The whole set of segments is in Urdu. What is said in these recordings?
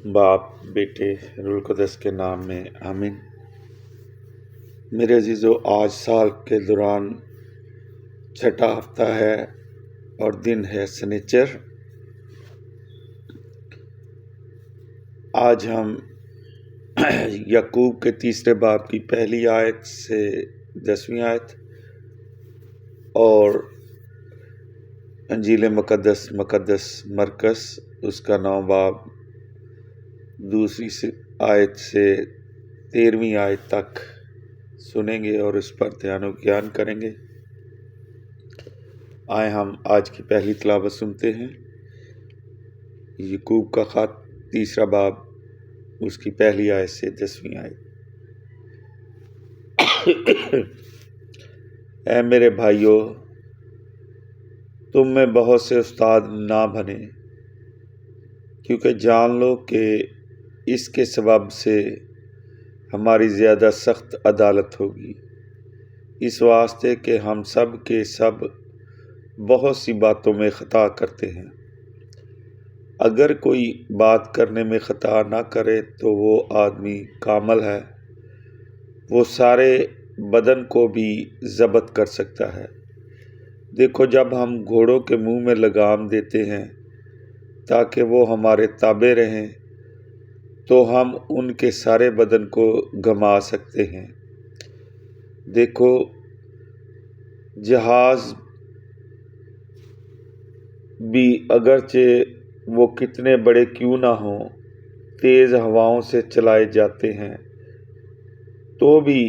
باپ بیٹے روح القدس کے نام میں آمین۔ میرے عزیزو، آج سال کے دوران چھٹا ہفتہ ہے اور دن ہے سنیچر۔ آج ہم یعقوب کے تیسرے باب کی پہلی آیت سے 10ویں آیت اور انجیل مقدس مرکز اس کا 9 باب دوسری آیت سے 13ویں آیت تک سنیں گے اور اس پر دھیان و گیان کریں گے۔ آئے ہم آج کی پہلی تلاوت سنتے ہیں۔ یعقوب کا خط تیسرا باب اس کی پہلی آیت سے 10ویں آیت۔ اے میرے بھائیو، تم میں بہت سے استاد نہ بنے، کیونکہ جان لو کہ اس کے سبب سے ہماری زیادہ سخت عدالت ہوگی، اس واسطے کہ ہم سب کے سب بہت سی باتوں میں خطا کرتے ہیں۔ اگر کوئی بات کرنے میں خطا نہ کرے تو وہ آدمی کامل ہے، وہ سارے بدن کو بھی ضبط کر سکتا ہے۔ دیکھو، جب ہم گھوڑوں کے منہ میں لگام دیتے ہیں تاکہ وہ ہمارے تابع رہیں تو ہم ان کے سارے بدن کو گھما سکتے ہیں۔ دیکھو، جہاز بھی اگرچہ وہ کتنے بڑے کیوں نہ ہوں، تیز ہواؤں سے چلائے جاتے ہیں تو بھی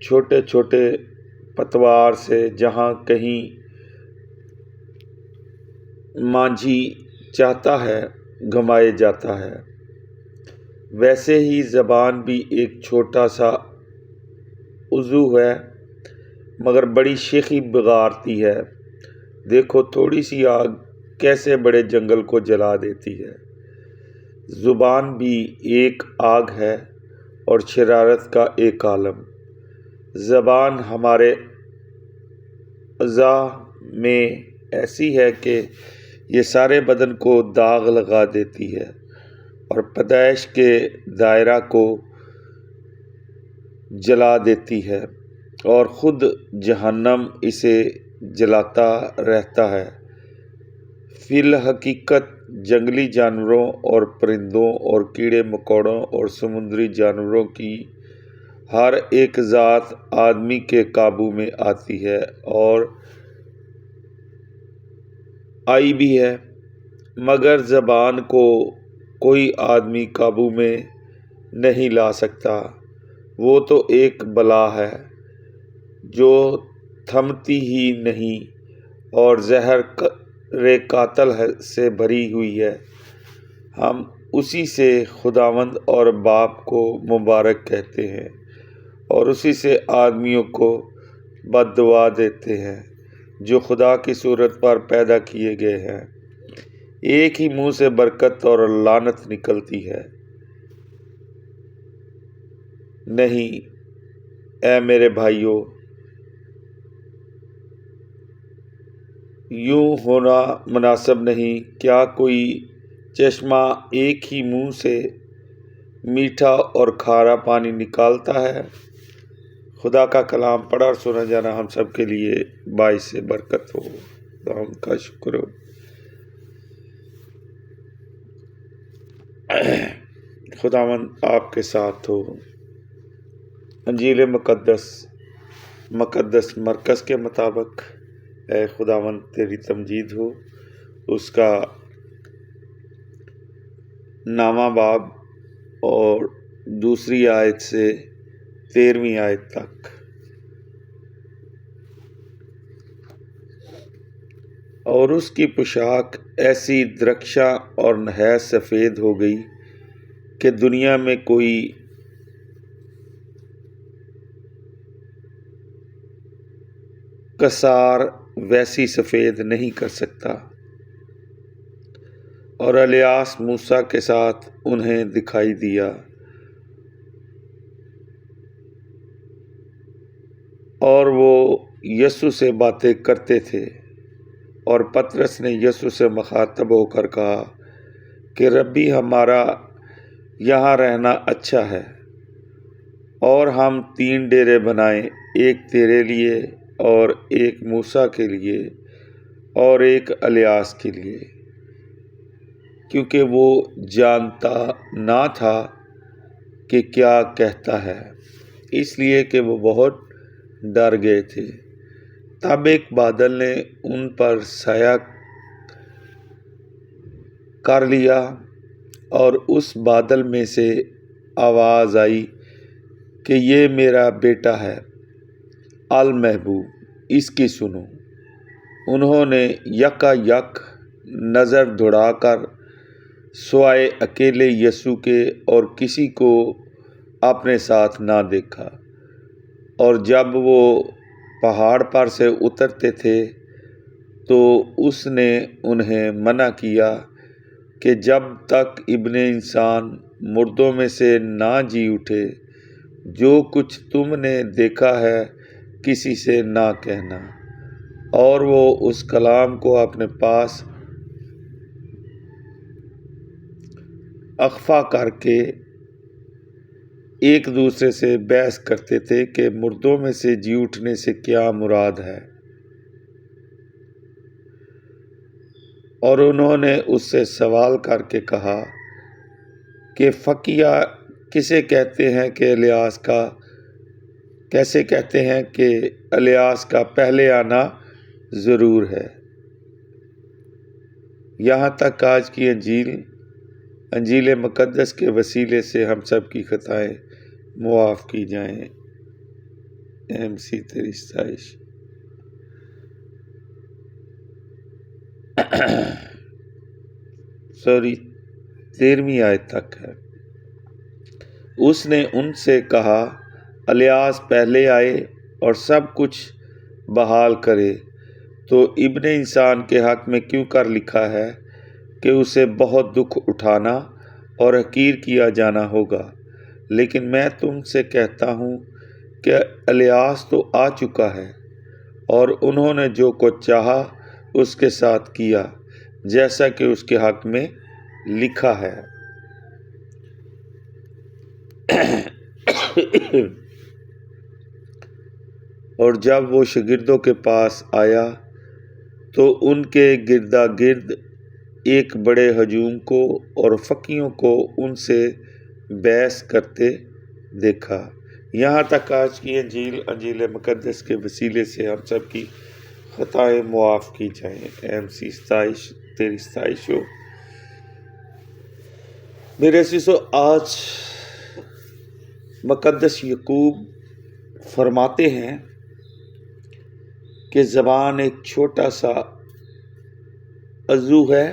چھوٹے چھوٹے پتوار سے جہاں کہیں مانجھی چاہتا ہے گھمائے جاتا ہے۔ ویسے ہی زبان بھی ایک چھوٹا سا عضو ہے مگر بڑی شیخی بگاڑتی ہے۔ دیکھو، تھوڑی سی آگ کیسے بڑے جنگل کو جلا دیتی ہے۔ زبان بھی ایک آگ ہے اور شرارت کا ایک عالم۔ زبان ہمارے اعضاء میں ایسی ہے کہ یہ سارے بدن کو داغ لگا دیتی ہے اور پیدائش کے دائرہ کو جلا دیتی ہے اور خود جہنم اسے جلاتا رہتا ہے۔ فی الحقیقت جنگلی جانوروں اور پرندوں اور کیڑے مکوڑوں اور سمندری جانوروں کی ہر ایک ذات آدمی کے قابو میں آتی ہے اور آئی بھی ہے، مگر زبان کو کوئی آدمی قابو میں نہیں لا سکتا۔ وہ تو ایک بلا ہے جو تھمتی ہی نہیں اور زہر قاتل سے بھری ہوئی ہے۔ ہم اسی سے خداوند اور باپ کو مبارک کہتے ہیں اور اسی سے آدمیوں کو بد دعا دیتے ہیں جو خدا کی صورت پر پیدا کیے گئے ہیں۔ ایک ہی منہ سے برکت اور لعنت نکلتی ہے۔ نہیں، اے میرے بھائیو، یوں ہونا مناسب نہیں۔ کیا کوئی چشمہ ایک ہی منہ سے میٹھا اور کھارا پانی نکالتا ہے؟ خدا کا کلام پڑھا اور سنا جانا ہم سب کے لیے باعث برکت ہو۔ خداوند کا شکر ہو۔ خداوند آپ کے ساتھ ہو۔ انجیل مقدس مرکز کے مطابق اے خداوند تیری تمجید ہو۔ اس کا 9واں باب اور دوسری آیت سے 13ویں آیت تک۔ اور اس کی پوشاک ایسی درخشاں اور نہایت سفید ہو گئی کہ دنیا میں کوئی کسار ویسی سفید نہیں کر سکتا۔ اور الیاس موسیٰ کے ساتھ انہیں دکھائی دیا اور وہ یسوع سے باتیں کرتے تھے۔ اور پطرس نے یسوع سے مخاطب ہو کر کہا کہ ربی، ہمارا یہاں رہنا اچھا ہے، اور ہم 3 ڈیرے بنائیں، ایک تیرے لیے اور ایک موسیٰ کے لیے اور ایک الیاس کے لیے، کیونکہ وہ جانتا نہ تھا کہ کیا کہتا ہے، اس لیے کہ وہ بہت ڈر گئے تھے۔ تب ایک بادل نے ان پر سایہ کر لیا، اور اس بادل میں سے آواز آئی کہ یہ میرا بیٹا ہے المحبوب، اس کی سنو۔ انہوں نے یکا یک نظر دوڑا کر سوائے اکیلے یسوع کے اور کسی کو اپنے ساتھ نہ دیکھا، اور جب وہ پہاڑ پر سے اترتے تھے تو اس نے انہیں منع کیا کہ جب تک ابن انسان مردوں میں سے نہ جی اٹھے، جو کچھ تم نے دیکھا ہے کسی سے نہ کہنا۔ اور وہ اس کلام کو اپنے پاس اخفا کر کے ایک دوسرے سے بحث کرتے تھے کہ مردوں میں سے جی اٹھنے سے کیا مراد ہے۔ اور انہوں نے اس سے سوال کر کے کہا کہ فقیہ کیسے کہتے ہیں کہ الیاس کا پہلے آنا ضرور ہے۔ یہاں تک آج کی انجیل مقدس کے وسیلے سے ہم سب کی خطائیں معاف کی جائیں۔ MC تیری ستائش۔ 13ویں آیت تک ہے۔ اس نے ان سے کہا، الیاس پہلے آئے اور سب کچھ بحال کرے، تو ابن انسان کے حق میں کیوں کر لکھا ہے کہ اسے بہت دکھ اٹھانا اور حقیر کیا جانا ہوگا۔ لیکن میں تم سے کہتا ہوں کہ الیاس تو آ چکا ہے، اور انہوں نے جو کچھ چاہا اس کے ساتھ کیا، جیسا کہ اس کے حق میں لکھا ہے۔ اور جب وہ شاگردوں کے پاس آیا تو ان کے گردا گرد ایک بڑے ہجوم کو اور فقیوں کو ان سے بحث کرتے دیکھا۔ یہاں تک آج کی انجیل مقدس کے وسیلے سے ہم سب کی خطائیں معاف کی جائیں۔ MC ستائش، تیری ستائش ہو۔ میرے عزیزو، آج مقدس یعقوب فرماتے ہیں کہ زبان ایک چھوٹا سا عضو ہے،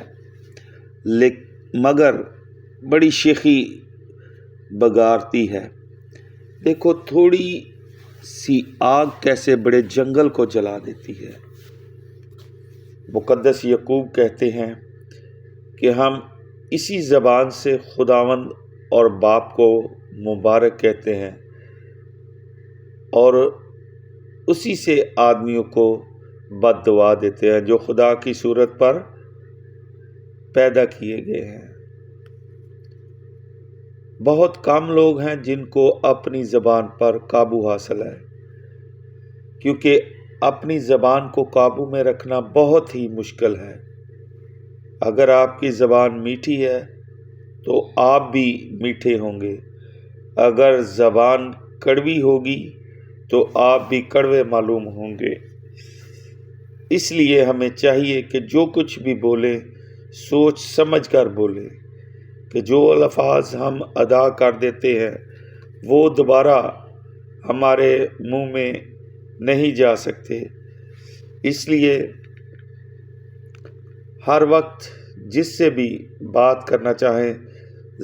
مگر بڑی شیخی بگارتی ہے۔ دیکھو تھوڑی سی آگ کیسے بڑے جنگل کو جلا دیتی ہے۔ مقدس یعقوب کہتے ہیں کہ ہم اسی زبان سے خداوند اور باپ کو مبارک کہتے ہیں، اور اسی سے آدمیوں کو بد دعا دیتے ہیں جو خدا کی صورت پر پیدا کیے گئے ہیں۔ بہت کم لوگ ہیں جن کو اپنی زبان پر قابو حاصل ہے، کیونکہ اپنی زبان کو قابو میں رکھنا بہت ہی مشکل ہے۔ اگر آپ کی زبان میٹھی ہے تو آپ بھی میٹھے ہوں گے، اگر زبان کڑوی ہوگی تو آپ بھی کڑوے معلوم ہوں گے۔ اس لیے ہمیں چاہیے کہ جو کچھ بھی بولیں سوچ سمجھ کر بولیں، کہ جو الفاظ ہم ادا کر دیتے ہیں وہ دوبارہ ہمارے منہ میں نہیں جا سکتے۔ اس لیے ہر وقت جس سے بھی بات کرنا چاہیں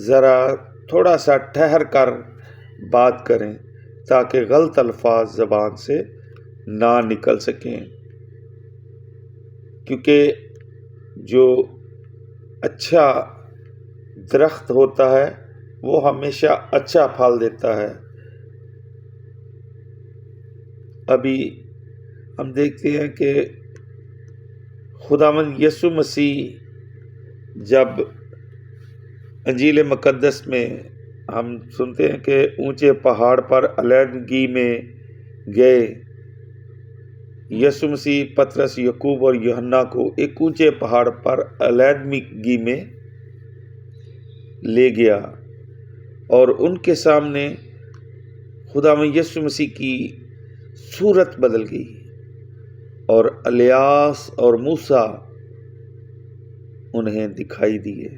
ذرا تھوڑا سا ٹھہر کر بات کریں، تاکہ غلط الفاظ زبان سے نہ نکل سکیں، کیونکہ جو اچھا درخت ہوتا ہے وہ ہمیشہ اچھا پھل دیتا ہے۔ ابھی ہم دیکھتے ہیں کہ خداوند یسوع مسیح جب انجیل مقدس میں ہم سنتے ہیں کہ اونچے پہاڑ پر علیحدگی میں گئے یسوع مسیح پطرس، یعقوب اور یوحنا کو ایک اونچے پہاڑ پر علیحدگی میں لے گیا اور ان کے سامنے خداوند یسوع مسیح کی صورت بدل گئی اور الیاس اور موسیٰ انہیں دکھائی دیے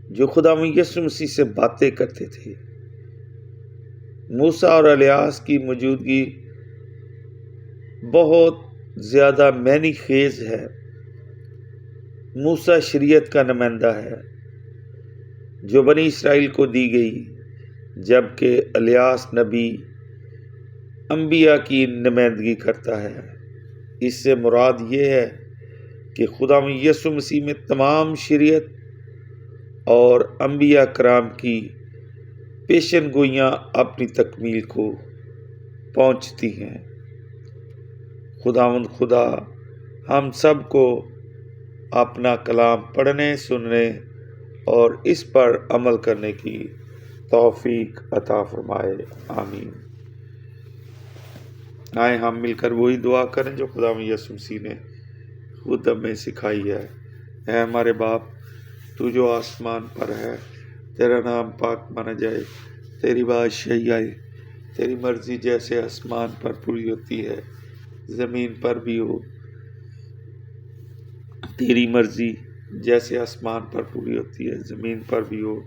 جو خداوند یسوع مسیح سے باتیں کرتے تھے۔ موسیٰ اور الیاس کی موجودگی بہت زیادہ معنی خیز ہے۔ موسیٰ شریعت کا نمائندہ ہے جو بنی اسرائیل کو دی گئی، جبکہ الیاس نبی انبیاء کی نمائندگی کرتا ہے۔ اس سے مراد یہ ہے کہ خداوند یسوع مسیح میں تمام شریعت اور انبیاء کرام کی پیشن گوئیاں اپنی تکمیل کو پہنچتی ہیں۔ خداوند خدا ہم سب کو اپنا کلام پڑھنے، سننے اور اس پر عمل کرنے کی توفیق عطا فرمائے، آمین۔ آئے ہم مل کر وہی دعا کریں جو خداوند یسوع مسیح نے خود ہمیں سکھائی ہے۔ اے ہمارے باپ، تو جو آسمان پر ہے، تیرا نام پاک مانا جائے، تیری بادشاہی آئے، تیری مرضی جیسے آسمان پر پوری ہوتی ہے زمین پر بھی ہو۔ تیری مرضی جیسے آسمان پر پوری ہوتی ہے زمین پر بھی ہو۔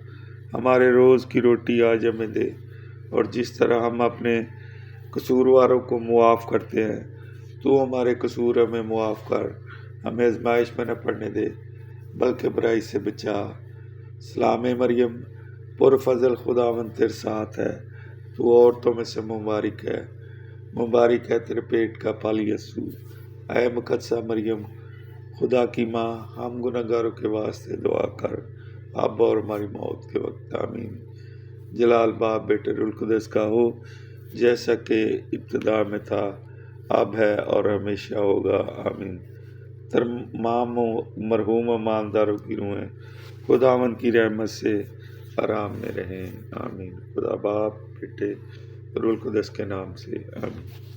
ہمارے روز کی روٹی آج ہمیں دے، اور جس طرح ہم اپنے قصورواروں کو معاف کرتے ہیں، تو ہمارے قصور ہمیں معاف کر، ہمیں آزمائش میں نہ پڑنے دے بلکہ برائی سے بچا۔ سلام مریم، پر فضل خداوند تیرے ساتھ ہے، تو عورتوں میں سے مبارک ہے، مبارک ہے تیرے پیٹ کا پھل یسوع۔ اے مقدسہ مریم، خدا کی ماں، ہم گناہ گاروں کے واسطے دعا کر، اب اور ہماری موت کے وقت، آمین۔ جلال باپ، بیٹے، روح القدس کا ہو، جیسا کہ ابتدا میں تھا، اب ہے اور ہمیشہ ہوگا، آمین۔ تمام مرحوم ایمانداروں کی روحیں خداوند کی رحمت سے آرام میں رہیں، آمین۔ خدا باپ، بیٹے، روح القدس کے نام سے، آمین۔